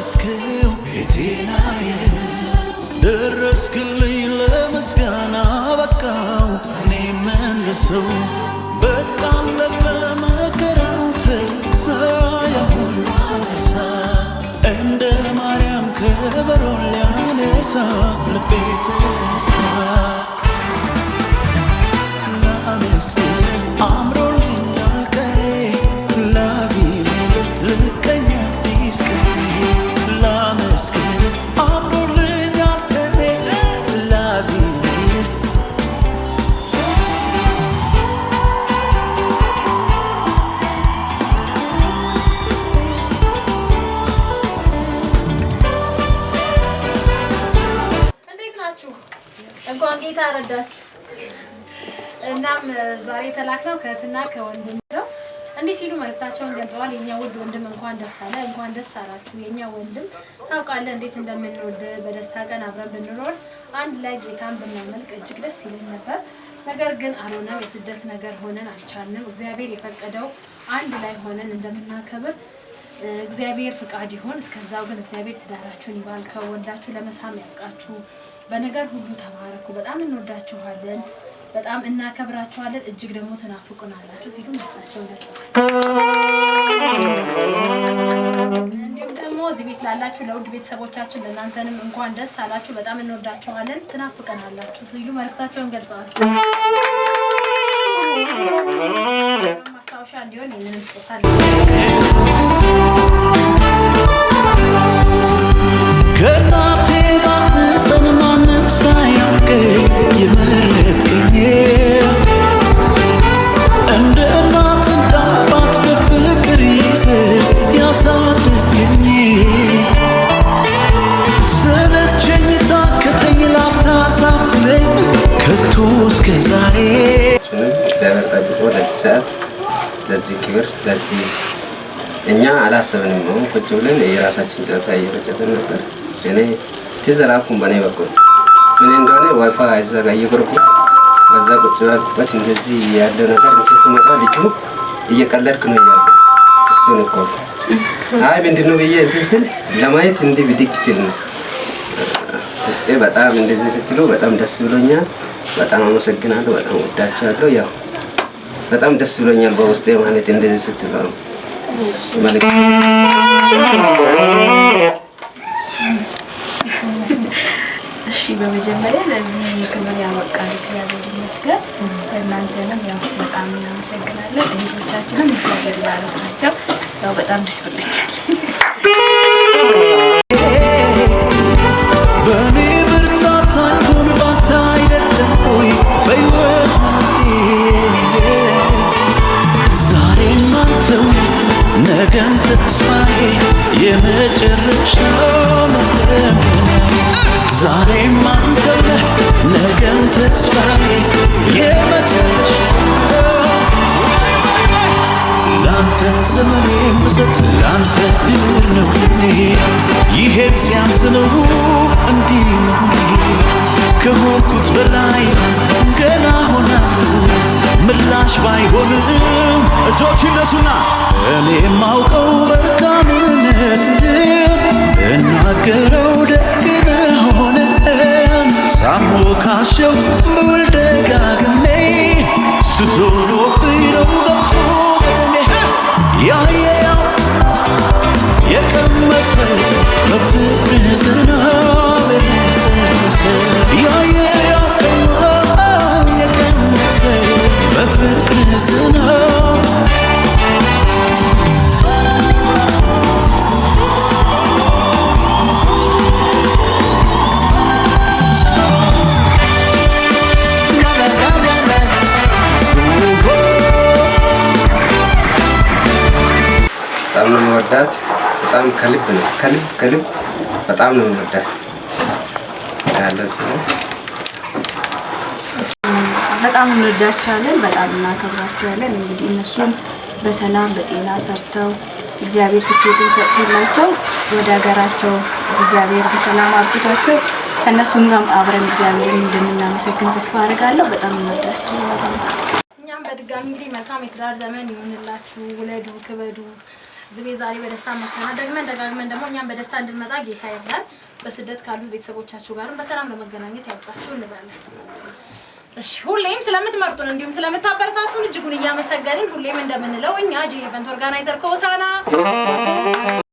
አደስከው ቤቴናዬ ደረስክልኝ ለምስጋና በቃው እኔ መልሰው በቃ አለፈ መከራው ተረሳ ያሁን አነሳ እንደ ማርያም ከበሮ ሊያነሳ ልቤ ተነሳ ላመስግን አምሮልኛል ቀኔ ላዚም ልቀኛ አዲስ ቀኔ ላመስግን አምሮልኛል ቀኔ ላዚም እንኳን ጌታ ረዳችሁ። እናም ዛሬ ተላክነው ከእህትና ከወንድም ነው እንዲህ ሲሉ መልእክታቸውን ገልጸዋል። የኛ ውድ ወንድም እንኳን ደስ አለ፣ እንኳን ደስ አላችሁ። የኛ ወንድም ታውቃለህ እንዴት እንደምንወድ በደስታ ቀን አብረን ብንኖር አንድ ላይ ጌታን ብናመልክ እጅግ ደስ ይለን ነበር። ነገር ግን አልሆነም። የስደት ነገር ሆነን አልቻልንም። እግዚአብሔር የፈቀደው አንድ ላይ ሆነን እንደምናከብር እግዚአብሔር ፍቃድ ይሁን። እስከዛው ግን እግዚአብሔር ትዳራችሁን ይባርከው፣ ወልዳችሁ ለመሳም ያብቃችሁ። በነገር ሁሉ ተባረኩ። በጣም እንወዳችኋለን፣ በጣም እናከብራችኋለን። እጅግ ደግሞ ተናፍቁናላችሁ ሲሉ መልእክታቸውን ገልጸዋል። እንዲሁም ደግሞ እዚህ ቤት ላላችሁ ለውድ ቤተሰቦቻችን ለእናንተንም እንኳን ደስ አላችሁ። በጣም እንወዳችኋለን፣ ትናፍቀናላችሁ ሲሉ መልእክታቸውን ገልጸዋል። ማስታወሻ እንዲሆን ይህንንም ስጦታ ከናቴ ማህፀን ማንም ሳያውቀኝ የመረጥከኝ እንደ እናት እንደ አባት በፍቅር ይዘህ ያሳደገኝ ሰለቸኝ ታከተኝ ላፍታ ሳትለኝ ከቶ እስከ ዛሬ እግዚአብሔር ጠብቆ ለዚህ ሰዓት ለዚህ ክብር ለዚህ እኛ አላሰብንም ነው ቁጭ ብለን የራሳችን ጨዋታ እየፈጨትን ነበር። እኔ ትዘራኩም በኔ በኩል ምን እንደሆነ ዋይፋይ አይዘጋ እየቆርኩ በዛ ቁጭ ባልኩበት እንደዚህ ያለው ነገር እንትን ሲመጣ ልጁ እየቀለድክ ነው እያልኩ እሱን እኮ አይ ምንድነው ብዬ እንትን ስል ለማየት እንዲህ ብድግ ሲል ነው ውስጤ በጣም እንደዚህ ስትሉ በጣም ደስ ብሎኛል። በጣም አመሰግናለሁ። በጣም ወዳችኋለሁ። ያው በጣም ደስ ብሎኛል በውስጤ ማለት እንደዚህ ስትሉ ነው ማለት እሺ በመጀመሪያ ለዚህ ክብር ያበቃል እግዚአብሔር ይመስገን። እናንተንም ያው በጣም እናመሰግናለን። እህቶቻችንም እግዚአብሔር ይባርካቸው። ያው በጣም ደስ ብሎኛል። በኔ ብርታት ሳይሆን ባንተ አይደለም ወይ በሕይወት ዛሬም አንተው ነገም ተስፋዬ የመጨረሻው መለመኛዬ ዛሬም አንተው ነገም ተስፋዬ የመጨረሻው ላንተ ዘመኔ ምሰጥ ላንተ ድምር ነው ለኔ ይሄም ሲያንስ ነው እንዲህ ከሆንኩት በላይ ገና ሆናለሁ ምላሽ ባይሆንም እጆች ይነሱና እኔ የማውቀው መልካምነትህን እናገረው ደግ መሆንህን ሳሞካሸው ብውል ደጋግሜ ሱስ ሆኖብኝ ነው ገብቶ በደሜ ያየው የቀመሰ በፍቅርህ ዝናብ የረሰረሰ ያየው የቀመሰ በፍቅርህ ዝናብ በጣም ነው የምወዳት። በጣም ከልብ ነው ከልብ በጣም ነው የምወዳት ያለው ሰው በጣም እንወዳቸዋለን፣ በጣም እናከብራቸዋለን። እንግዲህ እነሱም በሰላም በጤና ሰርተው እግዚአብሔር ስኬትን ሰጥቶላቸው ወደ ሀገራቸው እግዚአብሔር በሰላም አብቅቷቸው ከእነሱም ጋር አብረን እግዚአብሔርን እንደምናመሰግን ተስፋ አደርጋለሁ። በጣም እንወዳቸዋለን። እኛም በድጋሚ እንግዲህ መልካም የትዳር ዘመን ይሁንላችሁ። ውለዱ፣ ክበዱ፣ ዝቤ ዛሬ በደስታ መጥተናል። ደጋግመን ደግሞ እኛም በደስታ እንድንመጣ ጌታ ይርዳን። በስደት ካሉ ቤተሰቦቻችሁ ጋርም በሰላም ለመገናኘት ያብቃችሁ እንላለን። እሺ ሁሌም ስለምትመርጡን እንዲሁም ስለምታበረታቱን እጅጉን እያመሰገንን ሁሌም እንደምንለው እኛ ጄ ኢቨንት ኦርጋናይዘር ከሆሳና